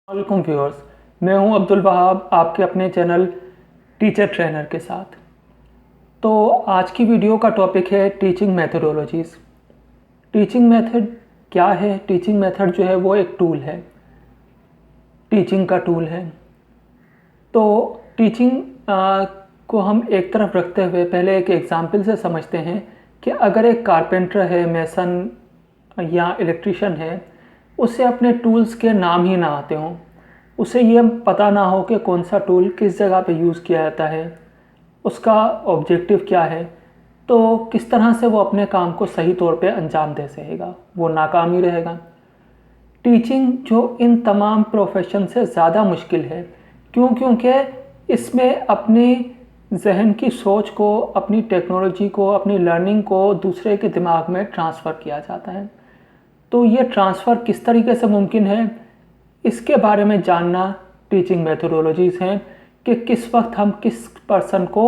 वालेकुम व्यूअर्स। मैं हूं अब्दुल वहाब, आपके अपने चैनल टीचर ट्रेनर के साथ। तो आज की वीडियो का टॉपिक है टीचिंग मेथडोलॉजीज़। टीचिंग मेथड क्या है? टीचिंग मेथड जो है वो एक टूल है, टीचिंग का टूल है। तो टीचिंग को हम एक तरफ रखते हुए पहले एक एग्जाम्पल से समझते हैं कि अगर एक कारपेंटर है, मेसन या इलेक्ट्रिशियन है, उसे अपने टूल्स के नाम ही ना आते हों, उसे ये पता ना हो कि कौन सा टूल किस जगह पे यूज़ किया जाता है, उसका ऑब्जेक्टिव क्या है, तो किस तरह से वो अपने काम को सही तौर पे अंजाम दे सकेगा, वो नाकाम ही रहेगा। टीचिंग जो इन तमाम प्रोफेशन से ज़्यादा मुश्किल है। क्यों? क्योंकि इसमें अपने जहन की सोच को, अपनी टेक्नोलॉजी को, अपनी लर्निंग को दूसरे के दिमाग में ट्रांसफ़र किया जाता है। तो ये ट्रांसफ़र किस तरीके से मुमकिन है, इसके बारे में जानना टीचिंग मेथोडोलॉजीज़ हैं कि किस वक्त हम किस पर्सन को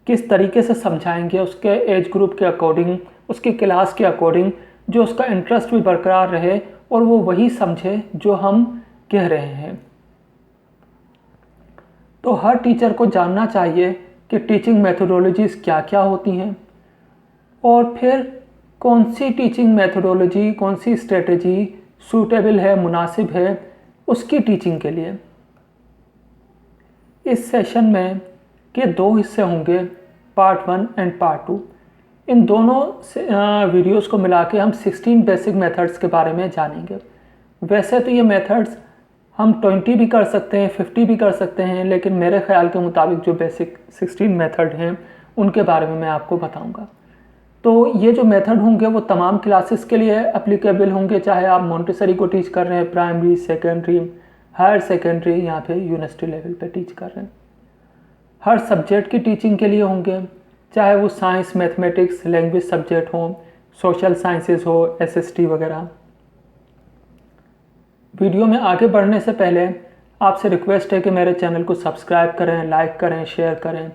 किस तरीके से समझाएंगे, उसके एज ग्रुप के अकॉर्डिंग, उसकी क्लास के अकॉर्डिंग, जो उसका इंटरेस्ट भी बरकरार रहे और वो वही समझे जो हम कह रहे हैं। तो हर टीचर को जानना चाहिए कि टीचिंग मेथोडोलॉजीज़ क्या क्या होती हैं और फिर कौन सी टीचिंग मेथोडोलॉजी, कौन सी स्ट्रेटजी सूटेबल है, मुनासिब है उसकी टीचिंग के लिए। इस सेशन में के दो हिस्से होंगे, पार्ट 1 एंड पार्ट 2। इन दोनों वीडियोस को मिला के हम 16 बेसिक मेथड्स के बारे में जानेंगे। वैसे तो ये मेथड्स हम 20 भी कर सकते हैं, 50 भी कर सकते हैं, लेकिन मेरे ख्याल के मुताबिक जो बेसिक 16 मेथड हैं उनके बारे में मैं आपको बताऊंगा। तो ये जो मेथड होंगे वो तमाम क्लासेस के लिए एप्लीकेबल होंगे, चाहे आप मॉन्टेसरी को टीच कर रहे हैं, प्राइमरी, सेकेंडरी, हायर सेकेंडरी या फिर यूनिवर्सिटी लेवल पे टीच कर रहे हैं। हर सब्जेक्ट की टीचिंग के लिए होंगे, चाहे वो साइंस, मैथमेटिक्स, लैंग्वेज सब्जेक्ट हो, सोशल साइंसेज हो, एसएसटी वगैरह। वीडियो में आगे बढ़ने से पहले आपसे रिक्वेस्ट है कि मेरे चैनल को सब्सक्राइब करें, लाइक करें, शेयर करें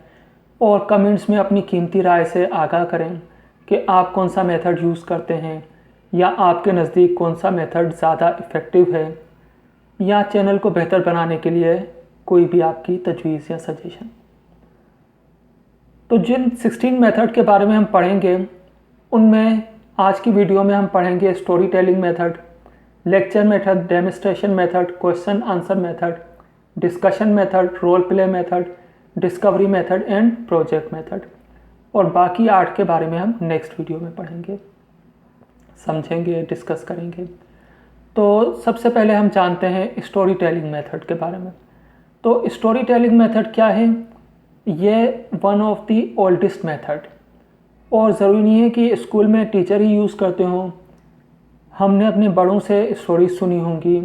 और कमेंट्स में अपनी कीमती राय से आगाह करें कि आप कौन सा मेथड यूज़ करते हैं या आपके नज़दीक कौन सा मेथड ज़्यादा इफ़ेक्टिव है, या चैनल को बेहतर बनाने के लिए कोई भी आपकी तजवीज़ या सजेशन। तो जिन 16 मेथड के बारे में हम पढ़ेंगे उनमें आज की वीडियो में हम पढ़ेंगे story telling method, lecture method, demonstration method, question answer method, discussion method, role play method, discovery method and project method. और बाकी 8 के बारे में हम नेक्स्ट वीडियो में पढ़ेंगे, समझेंगे, डिस्कस करेंगे। तो सबसे पहले हम जानते हैं स्टोरी टेलिंग मेथड के बारे में। तो स्टोरी टेलिंग मेथड क्या है? ये one of the oldest method, और ज़रूरी नहीं है कि स्कूल में टीचर ही यूज़ करते हों। हमने अपने बड़ों से स्टोरीज सुनी होंगी,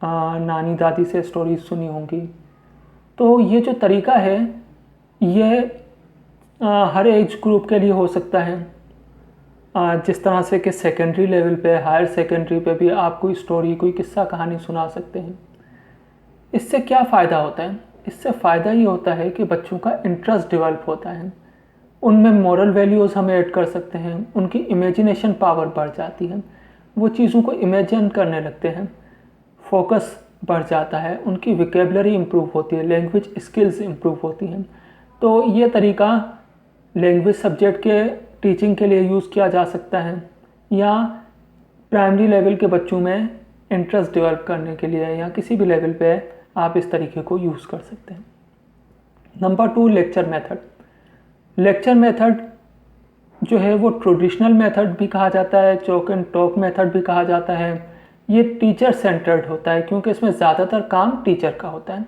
नानी दादी से स्टोरीज सुनी होंगी। तो ये जो तरीका है ये हर एज ग्रुप के लिए हो सकता है। जिस तरह से कि सेकेंडरी लेवल पे, हायर सेकेंडरी पे भी आप कोई स्टोरी, कोई किस्सा कहानी सुना सकते हैं। इससे क्या फ़ायदा होता है? इससे फ़ायदा ये होता है कि बच्चों का इंटरेस्ट डेवलप होता है, उनमें मॉरल वैल्यूज़ हम ऐड कर सकते हैं, उनकी इमेजिनेशन पावर बढ़ जाती है, वो चीज़ों को इमेजिन करने लगते हैं, फोकस बढ़ जाता है, उनकी विकेबलरी इम्प्रूव होती है, लैंग्वेज स्किल्स इम्प्रूव होती हैं। तो ये तरीका लैंग्वेज सब्जेक्ट के टीचिंग के लिए यूज़ किया जा सकता है, या प्राइमरी लेवल के बच्चों में इंटरेस्ट डेवलप करने के लिए, या किसी भी लेवल पे आप इस तरीके को यूज़ कर सकते हैं। Number 2, lecture method. Lecture method जो है वो ट्रेडिशनल मेथड भी कहा जाता है, चॉक एंड टॉक मेथड भी कहा जाता है। ये टीचर सेंटर्ड होता है क्योंकि इसमें ज़्यादातर काम टीचर का होता है।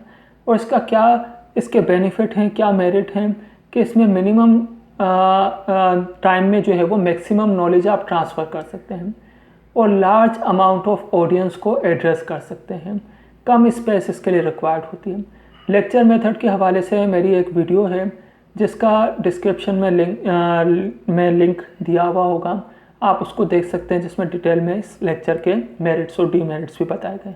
और इसका क्या, इसके बेनिफिट हैं, क्या मेरिट हैं कि इसमें मिनिमम टाइम में जो है वो मैक्सिमम नॉलेज आप ट्रांसफ़र कर सकते हैं और लार्ज अमाउंट ऑफ ऑडियंस को एड्रेस कर सकते हैं। कम स्पेस इसके लिए रिक्वायर्ड होती है। लेक्चर मेथड के हवाले से मेरी एक वीडियो है जिसका डिस्क्रिप्शन में लिंक दिया हुआ होगा, आप उसको देख सकते हैं, जिसमें डिटेल में इस लेक्चर के मेरिट्स और डीमेरिट्स भी बताए गए।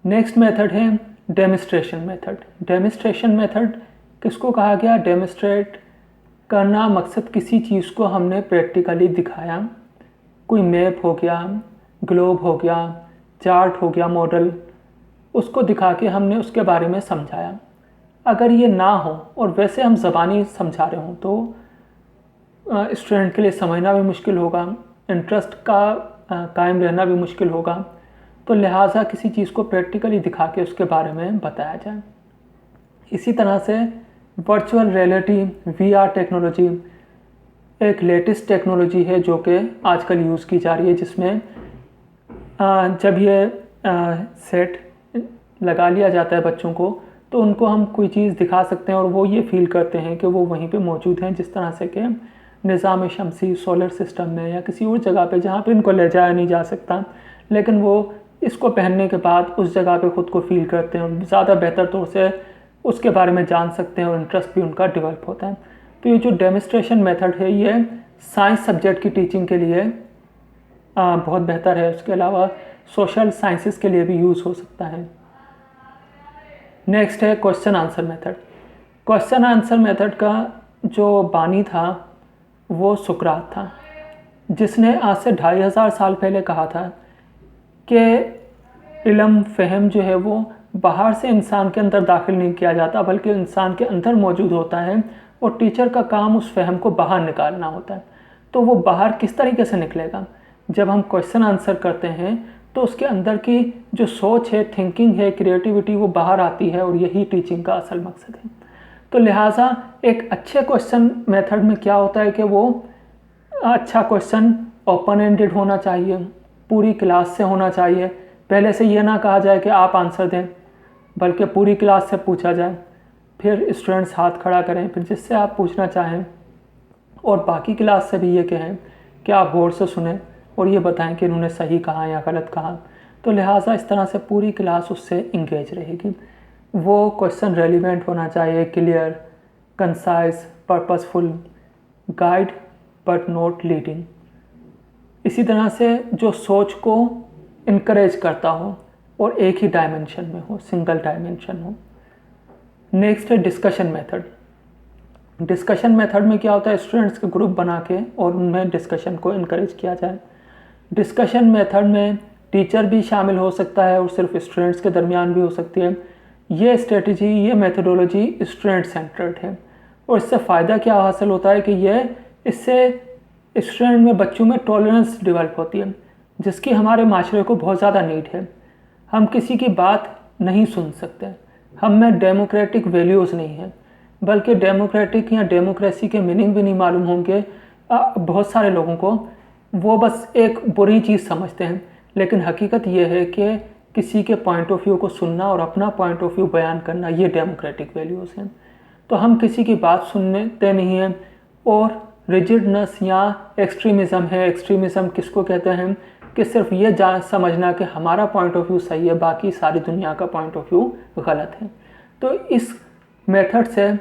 नेक्स्ट मेथड है डेमोन्स्ट्रेशन मेथड। डेमोन्स्ट्रेशन मेथड किसको कहा गया? डेमोन्स्ट्रेट करना, मकसद किसी चीज़ को हमने प्रैक्टिकली दिखाया, कोई मैप हो गया, ग्लोब हो गया, चार्ट हो गया, मॉडल, उसको दिखा के हमने उसके बारे में समझाया। अगर ये ना हो और वैसे हम ज़बानी समझा रहे हों तो स्टूडेंट के लिए समझना भी मुश्किल होगा, इंटरेस्ट का कायम रहना भी मुश्किल होगा। तो लिहाजा किसी चीज़ को प्रैक्टिकली दिखा के उसके बारे में बताया जाए। इसी तरह से वर्चुअल रियलिटी, VR टेक्नोलॉजी एक लेटेस्ट टेक्नोलॉजी है जो कि आजकल यूज़ की जा रही है, जिसमें जब ये सेट लगा लिया जाता है बच्चों को, तो उनको हम कोई चीज़ दिखा सकते हैं और वो ये फील करते हैं कि वो वहीं पे मौजूद हैं, जिस तरह से कि निज़ाम शमसी, सोलर सिस्टम में या किसी और जगह पे जहाँ पे इनको ले जाया नहीं जा सकता, लेकिन वो इसको पहनने के बाद उस जगह पे ख़ुद को फील करते हैं और ज़्यादा बेहतर तौर से उसके बारे में जान सकते हैं और इंटरेस्ट भी उनका डेवलप होता है। तो ये जो डेमोन्स्ट्रेशन मेथड है ये साइंस सब्जेक्ट की टीचिंग के लिए बहुत बेहतर है। उसके अलावा सोशल साइंसेस के लिए भी यूज़ हो सकता है। नेक्स्ट है question answer method. Question answer method का जो बानी था वो सुकरात था, जिसने आज से 2500 साल पहले कहा था कि इल्म फ़हम जो है वो बाहर से इंसान के अंदर दाखिल नहीं किया जाता, बल्कि इंसान के अंदर मौजूद होता है और टीचर का काम उस फ़हम को बाहर निकालना होता है। तो वो बाहर किस तरीके से निकलेगा? जब हम क्वेश्चन आंसर करते हैं तो उसके अंदर की जो सोच है, थिंकिंग है, क्रिएटिविटी, वो बाहर आती है और यही टीचिंग का असल मकसद है। तो लिहाजा एक अच्छे क्वेश्चन मेथड में क्या होता है कि वो अच्छा क्वेश्चन ओपन एंडेड होना चाहिए, पूरी क्लास से होना चाहिए। पहले से ये ना कहा जाए कि आप आंसर दें, बल्कि पूरी क्लास से पूछा जाए, फिर स्टूडेंट्स हाथ खड़ा करें, फिर जिससे आप पूछना चाहें और बाकी क्लास से भी ये कहें कि आप गौर से सुनें और ये बताएं कि इन्होंने सही कहा या गलत कहा। तो लिहाजा इस तरह से पूरी क्लास उससे इंगेज रहेगी। वो क्वेश्चन रेलिवेंट होना चाहिए, clear, concise, purposeful, guide but not leading. इसी तरह से जो सोच को इनकरेज करता हो और एक ही डायमेंशन में हो, सिंगल डायमेंशन हो। नेक्स्ट है डिस्कशन मेथड। डिस्कशन मेथड में क्या होता है, स्टूडेंट्स के ग्रुप बना के और उनमें डिस्कशन को इनकरेज किया जाए। डिस्कशन मेथड में टीचर भी शामिल हो सकता है और सिर्फ स्टूडेंट्स के दरमियान भी हो सकती है। ये स्ट्रेटजी, ये मेथडोलॉजी स्टूडेंट सेंटर्ड है और इससे फ़ायदा क्या हासिल होता है कि इससे स्टूडेंट में, बच्चों में टॉलरेंस डेवलप होती है, जिसकी हमारे माशरे को बहुत ज़्यादा नीड है। हम किसी की बात नहीं सुन सकते, हम में डेमोक्रेटिक वैल्यूज़ नहीं हैं, बल्कि डेमोक्रेटिक या डेमोक्रेसी के मीनिंग भी नहीं मालूम होंगे बहुत सारे लोगों को। वो बस एक बुरी चीज़ समझते हैं, लेकिन हकीकत ये है कि किसी के पॉइंट ऑफ व्यू को सुनना और अपना पॉइंट ऑफ व्यू बयान करना, ये डेमोक्रेटिक वैल्यूज़ हैं। तो हम किसी की बात सुनते नहीं हैं। और रिजिडनेस या एक्सट्रीमिज़म है। एक्सट्रीमिज़म किसको कहते हैं कि सिर्फ ये समझना कि हमारा पॉइंट ऑफ व्यू सही है, बाकी सारी दुनिया का पॉइंट ऑफ व्यू गलत है। तो इस मेथड से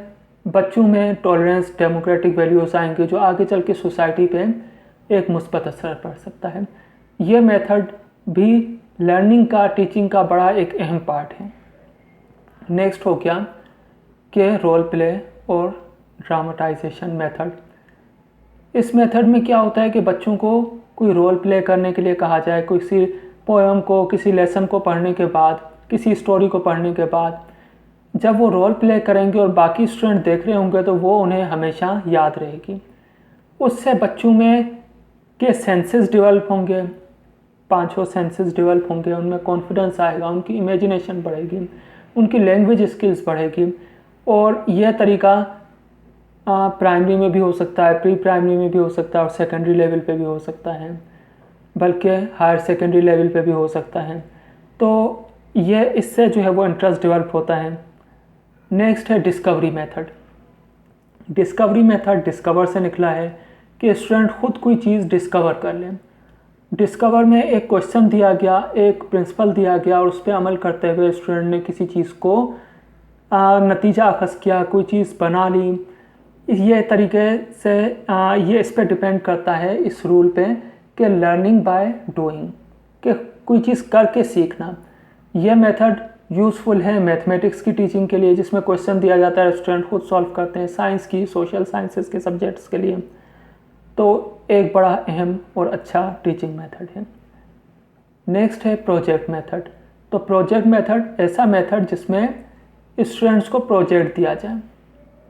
बच्चों में टॉलरेंस, डेमोक्रेटिक वैल्यूज़ आएंगे, जो आगे चल के सोसाइटी पे एक मुस्बत असर पड़ सकता है। ये मेथड भी लर्निंग का, टीचिंग का बड़ा एक अहम पार्ट है। नेक्स्ट हो गया कि रोल प्ले और ड्रामेटाइजेशन मेथड। इस मेथड में क्या होता है कि बच्चों को कोई रोल प्ले करने के लिए कहा जाए, किसी पोएम को, किसी लेसन को पढ़ने के बाद, किसी स्टोरी को पढ़ने के बाद, जब वो रोल प्ले करेंगे और बाकी स्टूडेंट देख रहे होंगे तो वो उन्हें हमेशा याद रहेगी। उससे बच्चों में के सेंसेस डेवलप होंगे, 5 सेंसेस डेवलप होंगे, उनमें कॉन्फिडेंस आएगा, उनकी इमेजिनेशन बढ़ेगी, उनकी लैंग्वेज स्किल्स बढ़ेगी। और यह तरीका प्राइमरी में भी हो सकता है, प्री प्राइमरी में भी हो सकता है और सेकेंडरी लेवल पे भी हो सकता है, बल्कि हायर सेकेंडरी लेवल पे भी हो सकता है। तो ये इससे जो है वो इंटरेस्ट डेवलप होता है। नेक्स्ट है discovery method. Discovery method discover से निकला है कि स्टूडेंट खुद कोई चीज़ डिस्कवर कर लें। डिस्कवर में एक क्वेश्चन दिया गया, एक प्रिंसिपल दिया गया और उस पर अमल करते हुए स्टूडेंट ने किसी चीज़ को नतीजा अखज़ किया, कोई चीज़ बना ली। ये तरीके से ये इस पर डिपेंड करता है, इस रूल पे, कि लर्निंग बाय डूइंग, कि कोई चीज़ करके सीखना। यह मेथड यूज़फुल है मैथमेटिक्स की टीचिंग के लिए, जिसमें क्वेश्चन दिया जाता है, स्टूडेंट खुद सॉल्व करते हैं। साइंस की, सोशल साइंसेस के सब्जेक्ट्स के लिए तो एक बड़ा अहम और अच्छा टीचिंग मेथड है। नेक्स्ट है प्रोजेक्ट मेथड। तो प्रोजेक्ट मेथड ऐसा मेथड जिसमें स्टूडेंट्स को प्रोजेक्ट दिया जाए।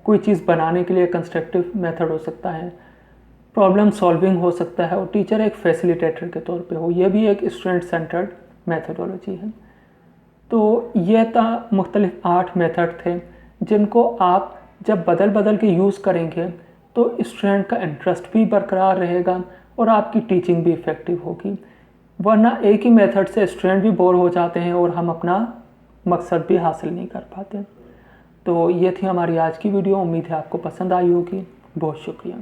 कोई चीज़ बनाने के लिए कंस्ट्रक्टिव मेथड हो सकता है, प्रॉब्लम सॉल्विंग हो सकता है, और टीचर एक फैसिलिटेटर के तौर पे हो। ये भी एक स्टूडेंट सेंटर्ड मेथडोलॉजी है। तो ये मुख्तलिफ 8 मेथड थे जिनको आप जब बदल बदल के यूज़ करेंगे तो स्टूडेंट का इंटरेस्ट भी बरकरार रहेगा और आपकी टीचिंग भी इफ़ेक्टिव होगी। वरना एक ही मेथड से स्टूडेंट भी बोर हो जाते हैं और हम अपना मकसद भी हासिल नहीं कर पाते। तो ये थी हमारी आज की वीडियो। उम्मीद है आपको पसंद आई होगी। बहुत शुक्रिया।